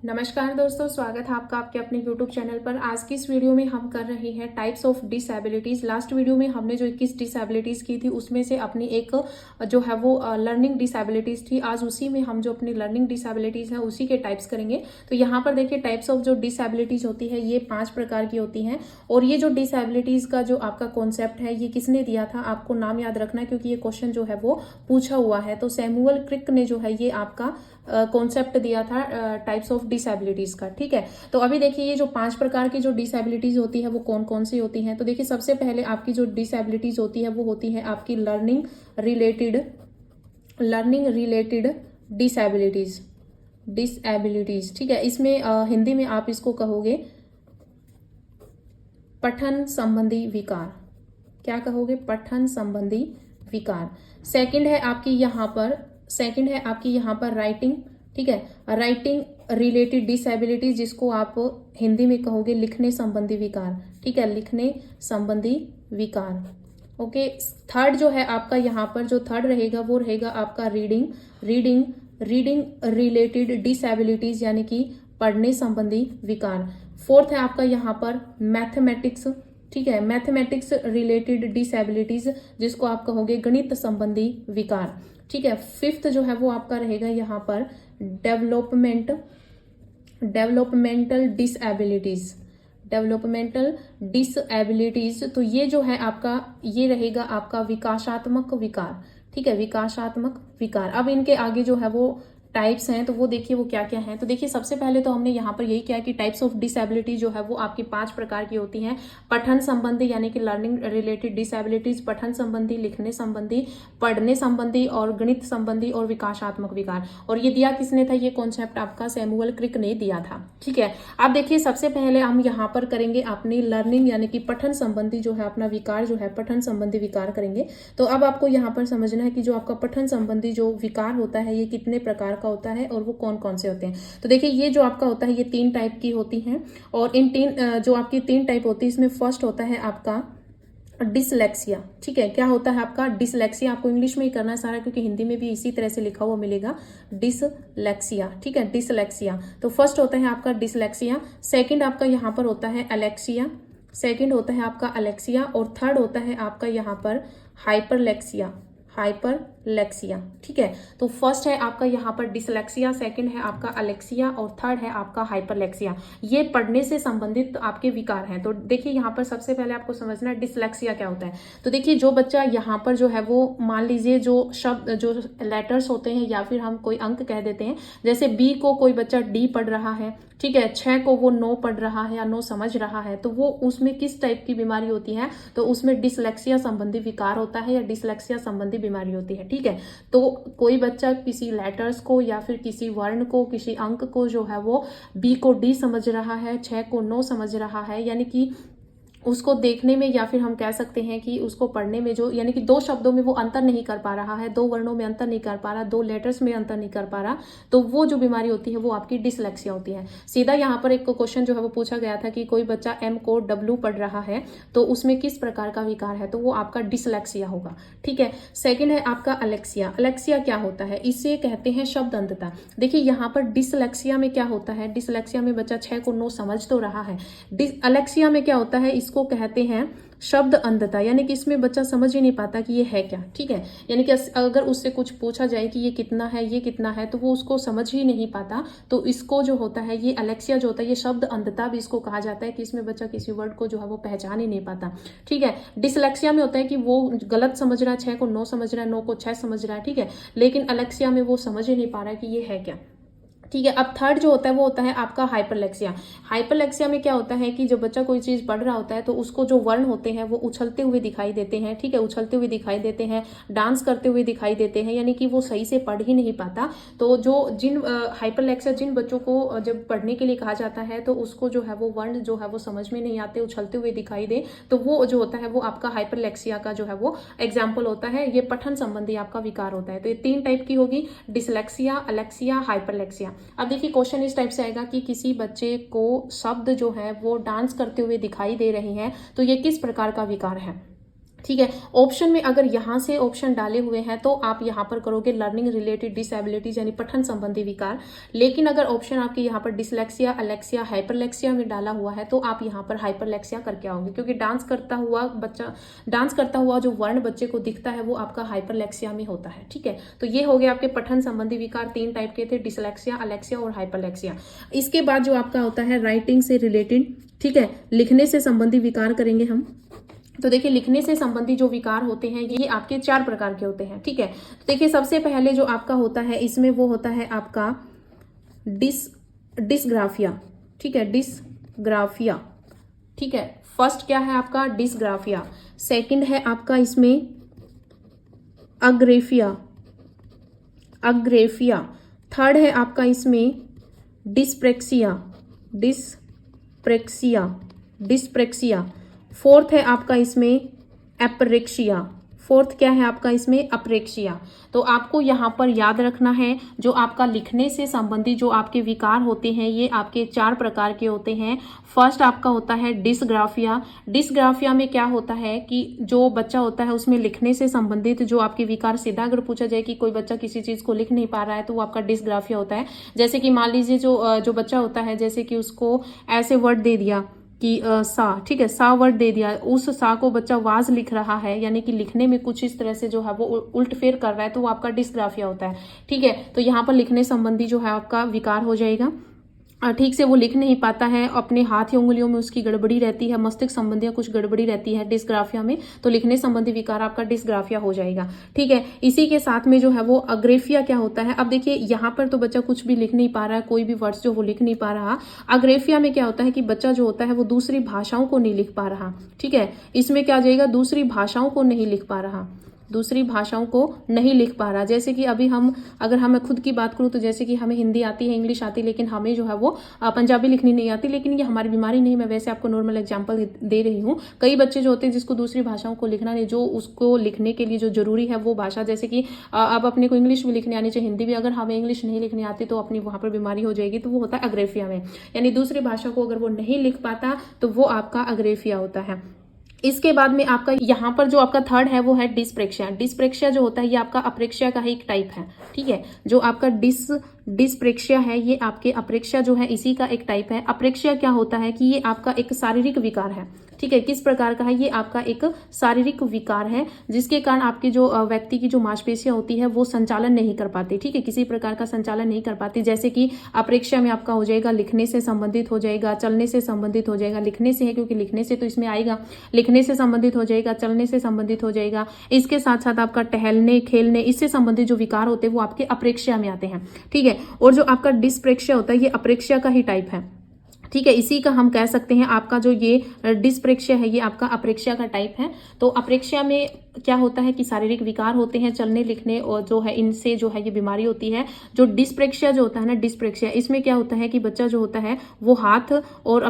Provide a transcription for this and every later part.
नमस्कार दोस्तों, स्वागत है आपका आपके अपने YouTube चैनल पर। आज की इस वीडियो में हम कर रहे हैं types of disabilities. Last video में हमने जो 21 डिसेबिलिटीज़ की थी उसमें से अपनी एक जो है वो लर्निंग डिसेबिलिटीज़ थी। आज उसी में हम जो अपनी लर्निंग डिसेबिलिटीज़ हैं उसी के टाइप्स करेंगे। तो यहाँ पर देखिए टाइप्स ऑफ जो डिसेबिलिटीज़ होती है ये 5 प्रकार की होती हैं। और ये जो डिसेबिलिटीज़ का जो आपका कॉन्सेप्ट है ये किसने दिया था, आपको नाम याद रखना है क्योंकि ये क्वेश्चन जो है वो पूछा हुआ है। तो सैमुअल क्रिक ने जो है ये आपका कॉन्सेप्ट दिया था टाइप्स ऑफ डिसेबिलिटीज का। ठीक है, तो अभी देखिए ये जो 5 प्रकार की जो डिसेबिलिटीज होती है वो कौन कौन सी होती हैं। तो देखिए सबसे पहले आपकी जो डिसेबिलिटीज होती है वो होती है आपकी लर्निंग रिलेटेड डिसेबिलिटीज। ठीक है, इसमें हिंदी में आप इसको कहोगे पठन संबंधी विकार। क्या कहोगे? पठन संबंधी विकार। सेकंड है आपकी यहाँ पर राइटिंग। ठीक है, राइटिंग रिलेटेड डिसेबिलिटीज, जिसको आप हिंदी में कहोगे लिखने संबंधी विकार। ठीक है, लिखने संबंधी विकार। ओके, थर्ड जो है आपका यहाँ पर जो थर्ड रहेगा वो रहेगा आपका रीडिंग रिलेटेड डिसेबिलिटीज, यानी कि पढ़ने संबंधी विकार। फोर्थ है आपका यहाँ पर मैथमेटिक्स। ठीक है, मैथमेटिक्स रिलेटेड डिसेबिलिटीज, जिसको आप कहोगे गणित संबंधी विकार। ठीक है, फिफ्थ जो है वो आपका रहेगा यहाँ पर डेवलपमेंटल डिसएबिलिटीज। तो ये जो है आपका ये रहेगा आपका विकासात्मक विकार। ठीक है, विकासात्मक विकार। अब इनके आगे जो है वो टाइप्स हैं, तो वो देखिए वो क्या क्या हैं। तो देखिए सबसे पहले तो हमने यहाँ पर यही किया कि टाइप्स ऑफ डिसेबिलिटी जो है वो आपकी 5 प्रकार की होती हैं। पठन संबंधी यानी कि लर्निंग रिलेटेड डिसेबिलिटीज, पठन संबंधी, लिखने संबंधी, पढ़ने संबंधी और गणित संबंधी और विकासात्मक विकार। और ये दिया किसने था? ये कॉन्सेप्ट आपका सैमुअल क्रिक ने दिया था। ठीक है, अब देखिए सबसे पहले हम यहाँ पर करेंगे अपनी लर्निंग यानी कि पठन संबंधी जो है अपना विकार जो है पठन संबंधी विकार करेंगे। तो अब आपको यहाँ पर समझना है कि जो आपका पठन संबंधी जो विकार होता है ये कितने प्रकार का होता है और वो कौन कौन से होते हैं। तो देखिए ये जो आपका होता है ये 3 टाइप की होती हैं। और इन 3 जो आपकी 3 टाइप होती है इसमें फर्स्ट होता है आपका डिसलेक्सिया। ठीक है, क्या होता है आपका डिसलेक्सिया? आपको इंग्लिश में ही करना है सारा क्योंकि हिंदी में भी इसी तरह से लिखा हुआ मिलेगा, डिसलेक्सिया। ठीक है, डिसलेक्सिया। तो फर्स्ट होता है आपका डिसलेक्सिया, सेकंड आपका यहाँ पर होता है एलेक्सिया, और थर्ड होता है आपका यहाँ पर हाइपरलेक्सिया। ठीक है, तो फर्स्ट है आपका यहाँ पर डिसलेक्सिया, सेकंड है आपका अलेक्सिया और थर्ड है आपका हाइपरलेक्सिया। ये पढ़ने से संबंधित आपके विकार हैं। तो देखिए यहाँ पर सबसे पहले आपको समझना है डिसलेक्सिया क्या होता है। तो देखिए जो बच्चा यहाँ पर जो है वो मान लीजिए जो शब्द जो लेटर्स होते हैं या फिर हम कोई अंक कह देते हैं, जैसे बी को कोई बच्चा डी पढ़ रहा है, ठीक है, 6 को वो 9 पढ़ रहा है या 9 समझ रहा है, तो वो उसमें किस टाइप की बीमारी होती है? तो उसमें डिसलेक्सिया संबंधी विकार होता है या डिसलेक्सिया संबंधी बीमारी होती है। ठीक है, तो कोई बच्चा किसी लेटर्स को या फिर किसी वर्ण को, किसी अंक को जो है वो बी को डी समझ रहा है, 6 को 9 समझ रहा है, यानी कि उसको देखने में या फिर हम कह सकते हैं कि उसको पढ़ने में जो यानी कि 2 शब्दों में वो अंतर नहीं कर पा रहा है, 2 वर्णों में अंतर नहीं कर पा रहा, 2 लेटर्स में अंतर नहीं कर पा रहा, तो वो जो बीमारी होती है वो आपकी डिसलेक्सिया होती है। सीधा यहाँ पर एक क्वेश्चन जो है वो पूछा गया था कि कोई बच्चा एम को डब्ल्यू पढ़ रहा है तो उसमें किस प्रकार का विकार है, तो वो आपका डिसलेक्सिया होगा। ठीक है, सेकेंड है आपका अलेक्सिया। अलेक्सिया क्या होता है? इसे कहते हैं शब्द अंधता। देखिए यहाँ पर डिसलेक्सिया में क्या होता है, डिसलेक्सिया में बच्चा 6 को 9 समझ तो रहा है, अलेक्सिया में क्या होता है, इसको कहते हैं शब्द अंधता, यानी कि इसमें बच्चा समझ ही नहीं पाता कि ये है क्या। ठीक है, यानी कि अगर उससे कुछ पूछा जाए कि ये कितना है तो वो उसको समझ ही नहीं पाता। तो इसको जो होता है ये अलेक्सिया जो होता है ये शब्द अंधता भी इसको कहा जाता है कि इसमें बच्चा किसी वर्ड को जो है वो पहचान ही नहीं पाता। ठीक है, डिसलेक्सिया में होता है कि वो गलत समझ रहा है, 6 को 9 समझ रहा है, 9 को 6 समझ रहा है। ठीक है, लेकिन अलेक्सिया में वो समझ ही नहीं पा रहा है कि ये है क्या। ठीक है, अब थर्ड जो होता है वो होता है आपका हाइपरलेक्सिया। हाइपरलेक्सिया में क्या होता है कि जब बच्चा कोई चीज पढ़ रहा होता है तो उसको जो वर्ण होते हैं वो उछलते हुए दिखाई देते हैं। ठीक है, उछलते हुए दिखाई देते हैं, डांस करते हुए दिखाई देते हैं, यानी कि वो सही से पढ़ ही नहीं पाता। तो जो हाइपरलेक्सिया जिन बच्चों को जब पढ़ने के लिए कहा जाता है तो उसको जो है वो वर्ण जो है वो समझ में नहीं आते, उछलते हुए दिखाई दे, तो वो जो होता है वो आपका हाइपरलेक्सिया का जो है वो एग्जाम्पल होता है। ये पठन संबंधी आपका विकार होता है। तो ये 3 टाइप की होगी, डिसलेक्सिया, अलेक्सिया, हाइपरलेक्सिया। अब देखिए क्वेश्चन इस टाइप से आएगा कि किसी बच्चे को शब्द जो है वो डांस करते हुए दिखाई दे रहे हैं, तो ये किस प्रकार का विकार है। ठीक है। ऑप्शन में अगर यहाँ से ऑप्शन डाले हुए हैं तो आप यहाँ पर करोगे लर्निंग रिलेटेड डिसेबिलिटीज यानी पठन संबंधी विकार। लेकिन अगर ऑप्शन आपके यहाँ पर डिसलेक्सिया, अलेक्सिया, हाइपरलेक्सिया में डाला हुआ है तो आप यहाँ पर हाइपरलेक्सिया करके आओगे, क्योंकि डांस करता हुआ जो वर्ण बच्चे को दिखता है वो आपका हाइपरलेक्सिया में होता है। ठीक है, तो ये हो गया आपके पठन संबंधी विकार, 3 टाइप के थे, डिसलेक्सिया, अलेक्सिया और हाइपरलेक्सिया। इसके बाद जो आपका होता है राइटिंग से रिलेटेड, ठीक है, लिखने से संबंधी विकार करेंगे हम। तो देखिए लिखने से संबंधी जो विकार होते हैं ये आपके 4 प्रकार के होते हैं। ठीक है, तो देखिए सबसे पहले जो आपका होता है इसमें वो होता है आपका डिसग्राफिया। ठीक है, डिसग्राफिया। ठीक है, फर्स्ट क्या है आपका डिसग्राफिया, सेकंड है आपका इसमें अग्रेफिया, थर्ड है आपका इसमें डिस्प्रेक्सिया, फोर्थ है आपका इसमें एपरेक्सिया, फोर्थ क्या है आपका इसमें अप्रेक्सिया। तो आपको यहाँ पर याद रखना है जो आपका लिखने से संबंधित जो आपके विकार होते हैं ये आपके 4 प्रकार के होते हैं। फर्स्ट आपका होता है डिसग्राफिया में क्या होता है कि जो बच्चा होता है उसमें लिखने से संबंधित जो आपके विकार, सीधा अगर पूछा जाए कि कोई बच्चा किसी चीज को लिख नहीं पा रहा है तो वो आपका डिसग्राफिया होता है। जैसे कि मान लीजिए जो बच्चा होता है, जैसे कि उसको ऐसे वर्ड दे दिया कि सा, ठीक है, सा वर्ड दे दिया, उस सा को बच्चा वाज लिख रहा है, यानी कि लिखने में कुछ इस तरह से जो है वो उल्टफेर कर रहा है, तो वो आपका डिसग्राफिया होता है। ठीक है, तो यहाँ पर लिखने संबंधी जो है आपका विकार हो जाएगा। ठीक से वो लिख नहीं पाता है, अपने हाथ या उंगलियों में उसकी गड़बड़ी रहती है, मस्तिष्क संबंधी कुछ गड़बड़ी रहती है डिसग्राफिया में, तो लिखने संबंधी विकार आपका डिसग्राफिया हो जाएगा। ठीक है, इसी के साथ में जो है वो अग्रेफिया क्या होता है। अब देखिए यहाँ पर तो बच्चा कुछ भी लिख नहीं पा रहा है, कोई भी वर्ड्स जो वो लिख नहीं पा रहा। अग्रेफिया में क्या होता है कि बच्चा जो होता है वो दूसरी भाषाओं को नहीं लिख पा रहा। ठीक है, इसमें क्या आ जाएगा, दूसरी भाषाओं को नहीं लिख पा रहा, जैसे कि अभी अगर मैं खुद की बात करूं तो जैसे कि हमें हिंदी आती है, इंग्लिश आती है, लेकिन हमें जो है वो पंजाबी लिखनी नहीं आती। लेकिन ये हमारी बीमारी नहीं, मैं वैसे आपको नॉर्मल एग्जांपल दे रही हूँ। कई बच्चे जो होते हैं जिसको दूसरी भाषाओं को लिखना नहीं, जो उसको लिखने के लिए जो जरूरी है वो भाषा, जैसे कि अब अपने को इंग्लिश भी लिखने आनी चाहिए, हिंदी भी, अगर हमें इंग्लिश नहीं लिखनी आती तो अपनी वहां पर बीमारी हो जाएगी, तो वो होता है अग्रेफिया में, यानी दूसरी भाषा को अगर वो नहीं लिख पाता तो वो आपका अग्रेफिया होता है। इसके बाद में आपका यहाँ पर जो आपका थर्ड है वो है डिस्प्रेक्सिया जो होता है ये आपका अप्रेक्सिया का ही एक टाइप है। ठीक है, जो आपका डिस्प्रेक्सिया है ये आपके अप्रेक्सिया जो है इसी का एक टाइप है। अप्रेक्सिया क्या होता है कि ये आपका एक शारीरिक विकार है। ठीक है, किस प्रकार का है, ये आपका एक शारीरिक विकार है जिसके कारण आपकी जो व्यक्ति की जो मांसपेशियां होती है वो संचालन नहीं कर पाती। ठीक है, किसी प्रकार का संचालन नहीं कर पाती। जैसे कि अप्रेक्सिया में आपका हो जाएगा लिखने से संबंधित हो जाएगा, चलने से संबंधित हो जाएगा, लिखने से है क्योंकि लिखने से तो इसमें आएगा, लिखने से संबंधित हो जाएगा, चलने से संबंधित हो जाएगा। इसके साथ साथ आपका टहलने, खेलने, इससे संबंधित जो विकार होते हैं वो आपके अप्रेक्सिया में आते हैं। ठीक है, और जो आपका डिस्प्रेक्सिया होता है ये अप्रेक्सिया का ही टाइप है। ठीक है, इसी का हम कह सकते हैं आपका जो ये डिस्प्रेक्सिया है ये आपका अप्रेक्सिया का टाइप है। तो अप्रेक्सिया में क्या होता है कि शारीरिक विकार होते हैं, चलने लिखने और जो है इनसे जो है ये बीमारी होती है। जो डिस्प्रेक्सिया जो होता है ना, डिस्प्रेक्सिया, इसमें क्या होता है कि बच्चा जो होता है वो हाथ और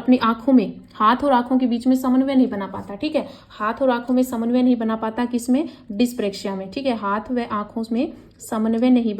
आंखों के बीच में समन्वय नहीं बना पाता। ठीक है, हाथ और आंखों में समन्वय नहीं बना पाता, किसमें, डिस्प्रेक्सिया में। ठीक है, हाथ व आंखों में समन्वय नहीं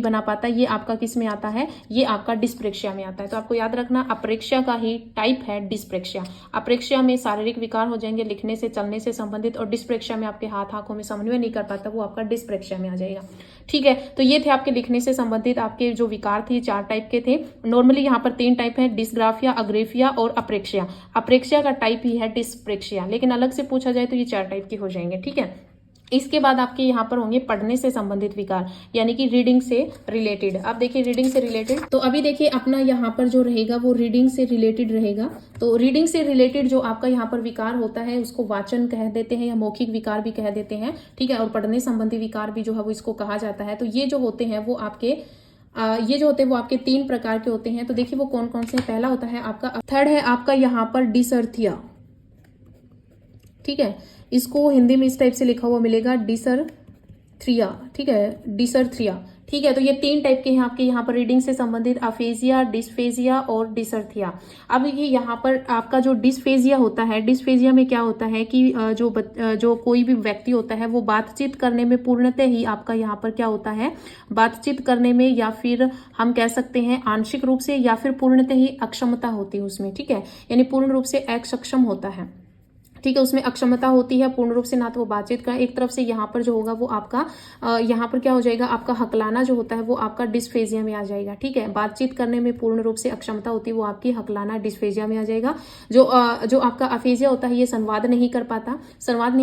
बना पाता, ये आपका किस में आता है, ये आपका डिस्प्रेक्सिया में आता है। तो आपको याद रखना अप्रेक्सिया का ही टाइप है डिस्प्रेक्सिया। अप्रेक्सिया में शारीरिक विकार हो जाएंगे लिखने से, चलने से संबंधित, और डिस्प्रेक्सिया में आपके हाथ आंखों में समन्वय नहीं कर पाता, वो आपका डिस्प्रेक्सिया में आ जाएगा। ठीक है, तो ये थे आपके लिखने से संबंधित आपके जो विकार थे, 4 टाइप के थे। नॉर्मली यहाँ पर 3 टाइप है, डिस्ग्राफिया, अग्रेफिया और अप्रेक्सिया। अप्रेक्सिया का टाइप ही है डिस्प्रेक्सिया, लेकिन अलग से पूछा जाए तो ये 4 टाइप के हो जाएंगे। ठीक है, इसके बाद आपके यहाँ पर होंगे पढ़ने से संबंधित विकार, यानी कि रीडिंग से रिलेटेड। अब देखिए रीडिंग से रिलेटेड, तो अभी देखिए अपना यहाँ पर जो रहेगा वो रीडिंग से रिलेटेड रहेगा। तो रीडिंग से रिलेटेड जो आपका यहाँ पर विकार होता है उसको वाचन कह देते हैं या मौखिक विकार भी कह देते हैं। ठीक है, और पढ़ने संबंधी विकार भी जो है वो इसको कहा जाता है। तो ये जो होते हैं वो आपके 3 प्रकार के होते हैं। तो देखिए वो कौन कौन से, पहला होता है आपका, थर्ड है आपका यहाँ पर डिसर्थिया। ठीक है, इसको हिंदी में इस टाइप से लिखा हुआ मिलेगा डिसरथ्रिया। ठीक है, डिसरथ्रिया। ठीक है, तो ये 3 टाइप के हैं आपके यहाँ पर रीडिंग से संबंधित, अफेजिया, डिस्फेजिया और डिसर्थिया। अब ये यहाँ पर आपका जो डिस्फेजिया होता है, डिस्फेजिया में क्या होता है कि जो कोई भी व्यक्ति होता है वो बातचीत करने में पूर्णतः ही आपका यहाँ पर क्या होता है, बातचीत करने में, या फिर हम कह सकते हैं आंशिक रूप से या फिर पूर्णतः ही अक्षमता होती है उसमें। ठीक है, यानी पूर्ण रूप से असक्षम होता है। ठीक है, उसमें अक्षमता होती है, पूर्ण रूप से ना तो वो बातचीत का, एक तरफ से यहाँ पर जो होगा वो आपका यहाँ पर क्या हो जाएगा, आपका हकलाना जो होता है वो आपका डिस्फेजिया में आ जाएगा। ठीक है, बातचीत करने में पूर्ण रूप से अक्षमता होती है वो आपकी हकलाना डिस्फेजिया में आ जाएगा। जो आपका अफेजिया होता है ये संवाद नहीं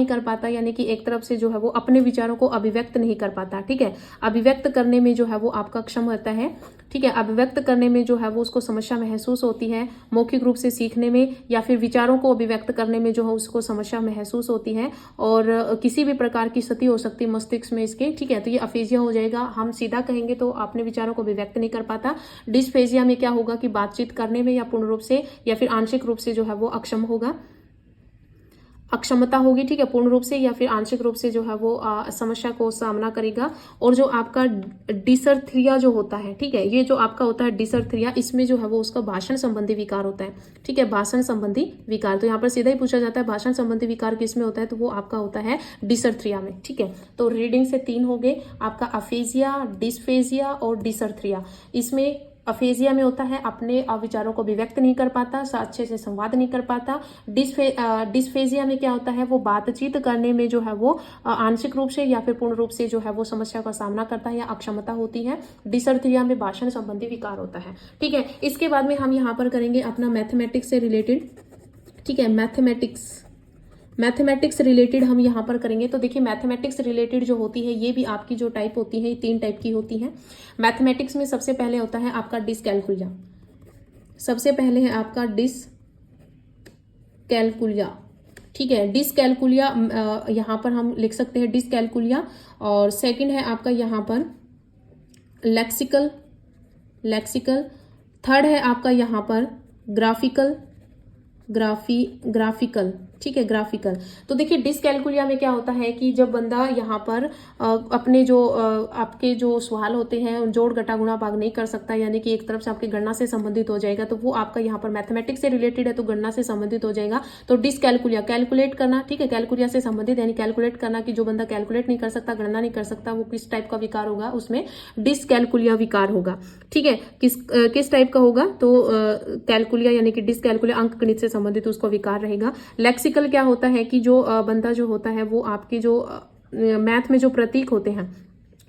कर पाता, यानी कि एक तरफ से जो है वो अपने विचारों को अभिव्यक्त नहीं कर पाता। ठीक है, अभिव्यक्त करने में जो है वो आपका अक्षम होता है। ठीक है, अभिव्यक्त करने में जो है वो उसको समस्या महसूस होती है, मौखिक रूप से सीखने में या फिर विचारों को अभिव्यक्त करने में जो है उसको समस्या महसूस होती है, और किसी भी प्रकार की क्षति हो सकती है मस्तिष्क में इसके। ठीक है, तो ये अफेजिया हो जाएगा। हम सीधा कहेंगे तो अपने विचारों को अभिव्यक्त नहीं कर पाता। डिस्फेजिया में क्या होगा कि बातचीत करने में या पूर्ण रूप से या फिर आंशिक रूप से जो है वो अक्षमता होगी। ठीक है, पूर्ण रूप से या फिर आंशिक रूप से जो है वो समस्या को सामना करेगा। और जो आपका डिसर्थ्रिया जो होता है, ठीक है, ये जो आपका होता है डिसर्थ्रिया, इसमें जो है वो उसका भाषण संबंधी विकार होता है। ठीक है, भाषण संबंधी विकार, तो यहाँ पर सीधा ही पूछा जाता है भाषण संबंधी विकार किसमें होता है, तो वो आपका होता है डिसर्थ्रिया में। ठीक है, तो रीडिंग से 3 हो गए आपका, अफेजिया, डिस्फेजिया और डिसर्थ्रिया। इसमें अफेजिया में होता है अपने विचारों को अभिव्यक्त नहीं कर पाता, अच्छे से संवाद नहीं कर पाता। डिस्फेजिया में क्या होता है, वो बातचीत करने में जो है वो आंशिक रूप से या फिर पूर्ण रूप से जो है वो समस्या का सामना करता है या अक्षमता होती है। डिसर्थ्रिया में भाषण संबंधी विकार होता है। ठीक है, इसके बाद में हम यहाँ पर करेंगे अपना मैथमेटिक्स से रिलेटेड। ठीक है, मैथमेटिक्स रिलेटेड हम यहाँ पर करेंगे। तो देखिए, मैथमेटिक्स रिलेटेड जो होती है ये भी आपकी जो टाइप होती है, ये 3 टाइप की होती है। मैथमेटिक्स में सबसे पहले होता है आपका डिसकैलकुलिया। सबसे पहले है आपका डिसकैलकुलिया। ठीक है, डिसकैलकुलिया यहाँ पर हम लिख सकते हैं डिसकैलकुलिया। और सेकंड है आपका यहाँ पर लेक्सिकल। थर्ड है आपका यहाँ पर ग्राफिकल। ठीक है, ग्राफिकल। तो देखिए, डिसकैलकुलिया में क्या होता है कि जब बंदा यहाँ पर अपने जो आपके जो सवाल होते हैं जोड़ घटा गुणा भाग नहीं कर सकता, यानी कि एक तरफ से आपकी गणना से संबंधित हो जाएगा, तो वो आपका यहाँ पर मैथमेटिक्स से रिलेटेड है तो गणना से संबंधित हो जाएगा। तो डिसकैलकुलिया, कैलकुलेट करना। ठीक है, कैलकुलिया से संबंधित यानी कैलकुलेट करना, कि जो बंदा कैलकुलेट नहीं कर सकता, गणना नहीं कर सकता, वो किस टाइप का विकार होगा, उसमें डिसकैलकुलिया विकार होगा। ठीक है, किस टाइप का होगा, तो कैलकुलिया यानी कि डिसकैलकुलिया अंक गणित से संबंधित उसको विकार रहेगा। लेक्सिकल क्या होता है कि जो बंदा जो होता है वो आपकी जो मैथ में जो प्रतीक होते हैं,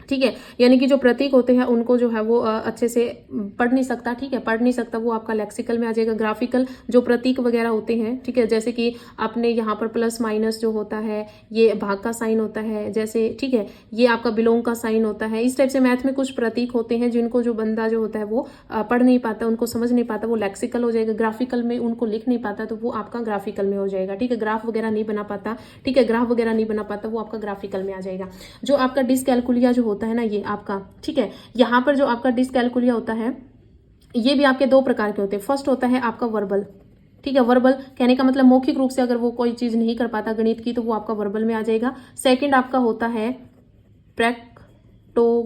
ठीक है, यानी कि जो प्रतीक होते हैं उनको जो है वो अच्छे से पढ़ नहीं सकता। ठीक है, पढ़ नहीं सकता, वो आपका लेक्सिकल में आ जाएगा। ग्राफिकल जो प्रतीक वगैरह होते हैं, ठीक है, जैसे कि आपने यहाँ पर प्लस माइनस जो होता है, ये भाग का साइन होता है, जैसे, ठीक है, ये आपका बिलोंग का साइन होता है। इस टाइप से मैथ में कुछ प्रतीक होते हैं जिनको जो बंदा जो होता है वो पढ़ नहीं पाता, उनको समझ नहीं पाता, वो लेक्सिकल हो जाएगा। ग्राफिकल में उनको लिख नहीं पाता, तो वो आपका ग्राफिकल में हो जाएगा। ठीक है, ग्राफ वगैरह नहीं बना पाता, ठीक है, ग्राफ वगैरह नहीं बना पाता, वो आपका ग्राफिकल में आ जाएगा। जो आपका डिसकैलकुलिया जो होता है ना, ये आपका, ठीक है, यहाँ पर जो आपका डिसकैलकुलिया होता है ये भी आपके 2 प्रकार के होते हैं। फर्स्ट होता है आपका वर्बल। ठीक है, वर्बल कहने का मतलब मौखिक रूप से अगर वो कोई चीज नहीं कर पाता गणित की, तो वो आपका वर्बल में आ जाएगा। सेकंड आपका होता है प्रैक्टोगोनोस्टिक।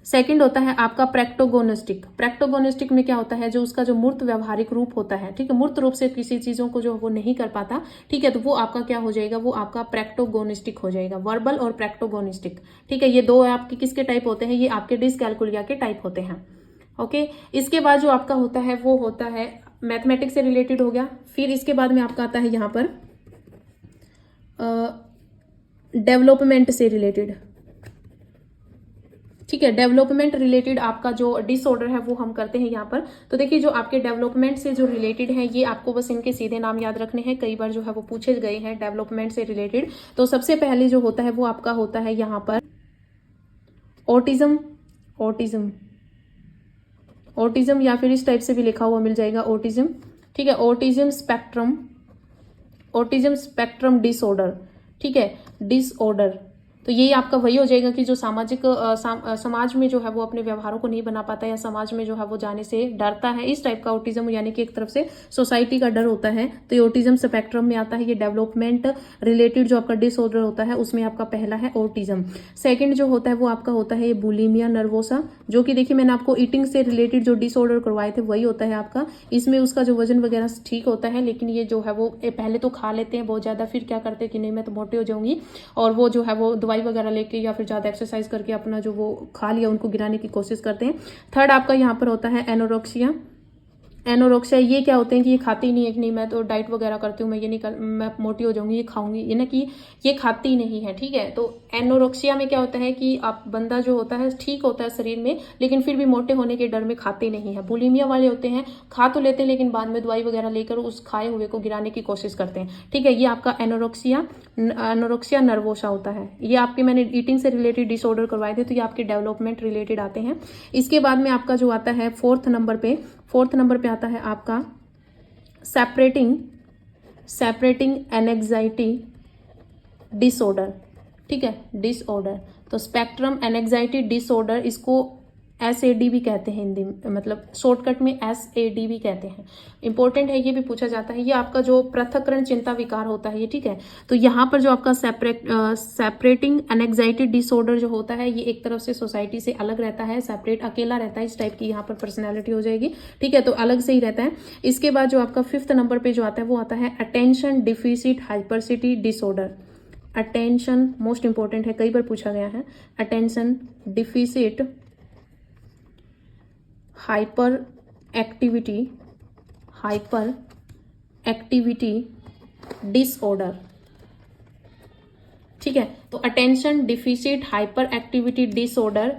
सेकंड होता है आपका प्रैक्टोगोनिस्टिक में क्या होता है, जो उसका जो मूर्त व्यवहारिक रूप होता है, ठीक है, मूर्त रूप से किसी चीजों को जो वो नहीं कर पाता, ठीक है, तो वो आपका क्या हो जाएगा, वो आपका प्रैक्टोगोनिस्टिक हो जाएगा। वर्बल और प्रैक्टोगोनिस्टिक, ठीक है, ये 2 आपके किसके टाइप होते हैं, ये आपके डिसकैलकुलिया के टाइप होते हैं। ओके, इसके बाद जो आपका होता है वो होता है मैथमेटिक्स से रिलेटेड हो गया। फिर इसके बाद में आपका आता है यहाँ पर डेवलपमेंट से रिलेटेड। ठीक है, डेवलपमेंट रिलेटेड आपका जो डिसऑर्डर है वो हम करते हैं यहाँ पर। तो देखिए, जो आपके डेवलपमेंट से जो रिलेटेड है, ये आपको बस इनके सीधे नाम याद रखने हैं, कई बार जो है वो पूछे गए हैं डेवलपमेंट से रिलेटेड। तो सबसे पहले जो होता है वो आपका होता है यहाँ पर ऑटिज्म या फिर इस टाइप से भी लिखा हुआ मिल जाएगा ऑटिज्म। ठीक है, ऑटिज्म स्पेक्ट्रम डिसऑर्डर। ठीक है, डिसऑर्डर, तो ये आपका वही हो जाएगा कि जो सामाजिक समाज में जो है वो अपने व्यवहारों को नहीं बना पाता या समाज में जो है वो जाने से डरता है, इस टाइप का ऑटिज्म, यानी कि एक तरफ से सोसाइटी का डर होता है, तो ये ऑटिज्म स्पेक्ट्रम में आता है। ये डेवलपमेंट रिलेटेड जो आपका डिसऑर्डर होता है उसमें आपका पहला है ऑटिज्म। सेकंड जो होता है वो आपका होता है ये बुलिमिया नर्वोसा, जो कि देखिए मैंने आपको ईटिंग से रिलेटेड जो डिसऑर्डर करवाए थे वही होता है आपका। इसमें उसका जो वजन वगैरह ठीक होता है, लेकिन ये जो है वो पहले तो खा लेते हैं बहुत ज्यादा, फिर क्या करते हैं कि नहीं मैं तो मोटे हो जाऊंगी, और वो जो है वो दवाई वगैरह लेके या फिर ज्यादा एक्सरसाइज करके अपना जो वो खा लिया उनको गिराने की कोशिश करते हैं। थर्ड आपका यहाँ पर होता है एनोरेक्सिया। एनोरेक्सिया ये क्या होते हैं कि ये खाती नहीं है कि नहीं मैं तो डाइट वगैरह करती हूँ, मैं ये नहीं कर, मैं मोटी हो जाऊंगी, ये खाऊंगी, ये ना कि ये खाती नहीं है, ठीक है। तो एनोरेक्सिया में क्या होता है कि आप बंदा जो होता है ठीक होता है शरीर में, लेकिन फिर भी मोटे होने के डर में खाते नहीं है। बुलिमिया वाले होते हैं, खा तो लेते हैं लेकिन बाद में दवाई वगैरह लेकर उस खाए हुए को गिराने की कोशिश करते हैं, ठीक है। ये आपका एनोरेक्सिया नर्वोसा होता है। ये आपके मैंने ईटिंग से रिलेटेड डिसऑर्डर करवाए थे, तो ये आपके डेवलपमेंट रिलेटेड आते हैं। इसके बाद में आपका जो आता है फोर्थ नंबर पे आता है आपका सेपरेटिंग एनेक्साइटी डिसऑर्डर, ठीक है, डिसऑर्डर। तो स्पेक्ट्रम एनेक्साइटी डिसऑर्डर, इसको SAD भी कहते हैं हिंदी में, मतलब शॉर्टकट में SAD भी कहते हैं। इंपॉर्टेंट है, ये भी पूछा जाता है। ये आपका जो पृथक्करण चिंता विकार होता है ये, ठीक है। तो यहाँ पर जो आपका सेपरेटिंग एनेक्साइटी डिसऑर्डर जो होता है, ये एक तरफ से सोसाइटी से अलग रहता है, सेपरेट अकेला रहता है, इस टाइप की यहाँ पर पर्सनैलिटी हो जाएगी, ठीक है। तो अलग से ही रहता है। इसके बाद जो आपका 5th नंबर पे जो आता है वो आता है attention deficit hyperactivity disorder. Attention most important है, कई बार पूछा गया है। Attention deficit hyperactivity disorder, ठीक है। तो attention deficit hyperactivity disorder,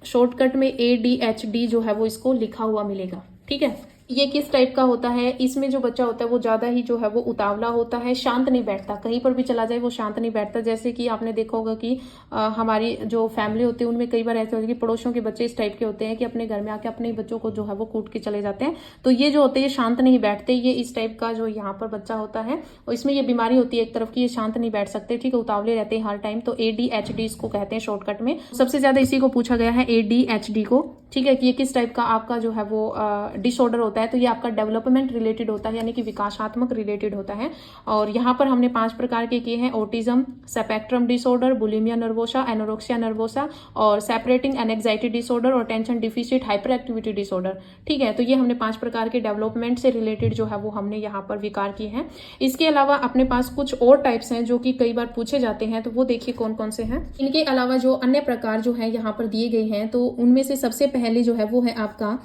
shortcut में ADHD जो है वो इसको लिखा हुआ मिलेगा, ठीक है। ये किस टाइप का होता है, इसमें जो बच्चा होता है वो ज्यादा ही जो है वो उतावला होता है, शांत नहीं बैठता, कहीं पर भी चला जाए वो शांत नहीं बैठता। जैसे कि आपने देखा होगा कि हमारी जो फैमिली होती है उनमें कई बार ऐसे होता है कि पड़ोसियों के बच्चे इस टाइप के होते हैं कि अपने घर में आके अपने ही बच्चों को जो है वो कूट के चले जाते हैं। तो ये जो होते हैं शांत नहीं बैठते, ये इस टाइप का जो यहाँ पर बच्चा होता है, और इसमें ये बीमारी होती है एक तरफ की, ये शांत नहीं बैठ सकते, ठीक है, उतावले रहते हैं हर टाइम। तो ADHD इसको कहते हैं शॉर्टकट में। सबसे ज्यादा इसी को पूछा गया है, ADHD को, ठीक है, कि ये किस टाइप का आपका जो है वो डिसऑर्डर होता है। तो ये आपका डेवलपमेंट रिलेटेड होता है, यानी कि विकासात्मक रिलेटेड होता है। और यहाँ पर हमने 5 प्रकार के किए हैं, autism, spectrum disorder, bulimia nervosa, anorexia nervosa, और सेपरेटिंग एनेक्साइटी डिसऑर्डर, और tension deficit hyperactivity disorder, ठीक है। तो ये हमने 5 प्रकार के डेवलपमेंट से रिलेटेड जो है वो हमने यहाँ पर विकार किए हैं। इसके अलावा अपने पास कुछ और टाइप्स हैं जो कि कई बार पूछे जाते हैं, तो वो देखिए कौन कौन से हैं। इनके अलावा जो अन्य प्रकार जो है यहाँ पर दिए गए हैं, तो उनमें से सबसे पहले जो है वो है आपका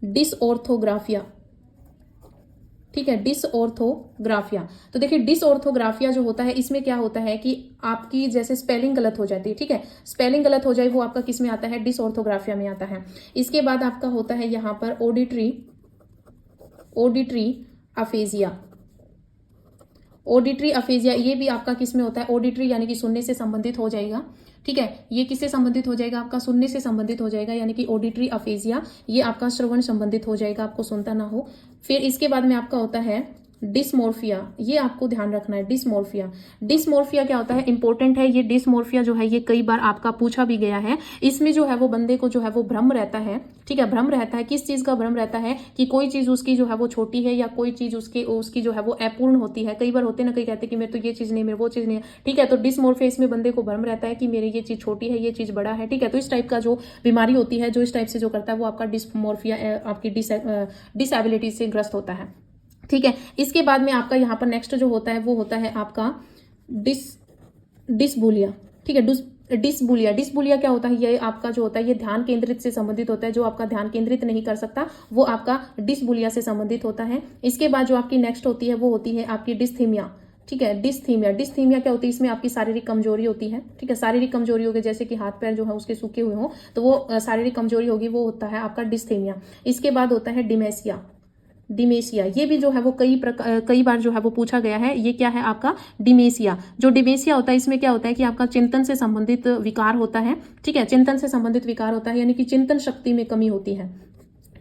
डिसऑर्थोग्राफिया, ठीक है, डिसऑर्थोग्राफिया। तो देखिए डिसऑर्थोग्राफिया जो होता है, इसमें क्या होता है कि आपकी जैसे स्पेलिंग गलत हो जाती है, ठीक है, स्पेलिंग गलत हो जाए वो आपका किस में आता है, डिसऑर्थोग्राफिया में आता है। इसके बाद आपका होता है यहाँ पर ऑडिटरी अफेजिया। ऑडिटरी अफेजिया ये भी आपका किस में होता है, ऑडिटरी यानी कि सुनने से संबंधित हो जाएगा, ठीक है। ये किससे संबंधित हो जाएगा, आपका सुनने से संबंधित हो जाएगा, यानी कि ऑडिटरी अफेजिया ये आपका श्रवण संबंधित हो जाएगा, आपको सुनता ना हो। फिर इसके बाद में आपका होता है डिसमोर्फिया, ये आपको ध्यान रखना है। डिसमोर्फिया क्या होता है, इंपॉर्टेंट है। ये डिसमोर्फिया जो है ये कई बार आपका पूछा भी गया है। इसमें जो है वो बंदे को जो है वो भ्रम रहता है, ठीक है, भ्रम रहता है। किस चीज का भ्रम रहता है कि कोई चीज उसकी जो है वो छोटी है, या कोई चीज उसकी जो है वो अपूर्ण होती है। कई बार होते ना, कई कहते हैं कि मेरे तो ये चीज नहीं, मेरे वो चीज नहीं है, ठीक है। तो डिसमोर्फिया इसमें बंदे को भ्रम रहता है कि मेरी ये चीज छोटी है, ये चीज बड़ा है, ठीक है। तो इस टाइप का जो बीमारी होती है, जो इस टाइप से जो करता है वो आपका डिसमोर्फिया, आपकी डिसेबिलिटी से ग्रस्त होता है, ठीक है। इसके बाद में आपका यहाँ पर नेक्स्ट जो होता है वो होता है आपका डिसबुलिया, ठीक है। डिसबुलिया क्या होता है, ये आपका जो होता है ये ध्यान केंद्रित से संबंधित होता है। जो आपका ध्यान केंद्रित नहीं कर सकता वो आपका डिसबुलिया से संबंधित होता है। इसके बाद जो आपकी नेक्स्ट होती है वो होती है आपकी डिस्थीमिया, ठीक है। डिस्थीमिया क्या होती है, इसमें आपकी शारीरिक कमजोरी होती है, ठीक है। शारीरिक कमजोरी होगी, जैसे कि हाथ पैर जो है उसके सूखे हुए हो, तो वो शारीरिक कमजोरी होगी, वो होता है आपका डिस्थीमिया। इसके बाद होता है डिमेशिया, ये भी जो है वो कई बार जो है वो पूछा गया है। ये क्या है आपका डिमेशिया। जो डिमेशिया होता है इसमें क्या होता है कि आपका चिंतन से संबंधित विकार होता है, ठीक है, चिंतन से संबंधित विकार होता है, यानी कि चिंतन शक्ति में कमी होती है,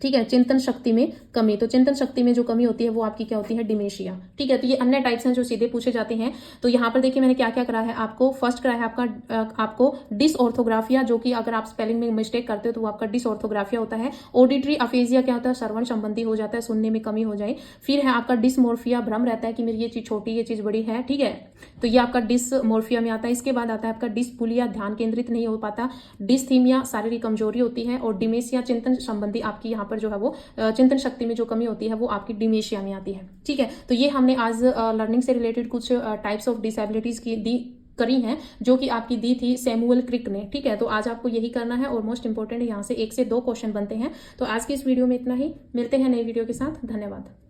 ठीक है, चिंतन शक्ति में कमी। तो चिंतन शक्ति में जो कमी होती है वो आपकी क्या होती है, डिमेशिया, ठीक है। तो ये अन्य टाइप्स हैं जो सीधे पूछे जाते हैं। तो यहाँ पर देखिए मैंने क्या क्या करा है आपको। फर्स्ट करा है आपको डिसऑर्थोग्राफिया, जो कि अगर आप स्पेलिंग में मिस्टेक करते हो तो वो आपका डिसऑर्थोग्राफिया होता है। ऑडिटरी अफेजिया क्या होता है, श्रवण संबंधी हो जाता है, सुनने में कमी हो जाए। फिर है आपका डिसमोर्फिया, भ्रम रहता है कि मेरी ये चीज छोटी, ये चीज बड़ी है, ठीक है, तो ये आपका डिसमोर्फिया में आता है। इसके बाद आता है आपका डिसबुलिया, ध्यान केंद्रित नहीं हो पाता। डिस्थीमिया, शारीरिक कमजोरी होती है। और डिमेशिया, चिंतन संबंधी आपकी यहाँ पर जो है वो चिंतन शक्ति में जो कमी होती है वो आपकी डिमेशिया में आती है, ठीक है। तो ये हमने आज लर्निंग से रिलेटेड कुछ टाइप्स ऑफ डिसेबिलिटीज की दी करी हैं, जो कि आपकी दी थी सैमुअल क्रिक ने। ठीक है, तो आज आपको यही करना है और मोस्ट इंपॉर्टेंट यहाँ से 1 से 2 क्वेश्चन बनते हैं। तो आज की इस वीडियो में इतना ही, मिलते हैं नई वीडियो के साथ। धन्यवाद।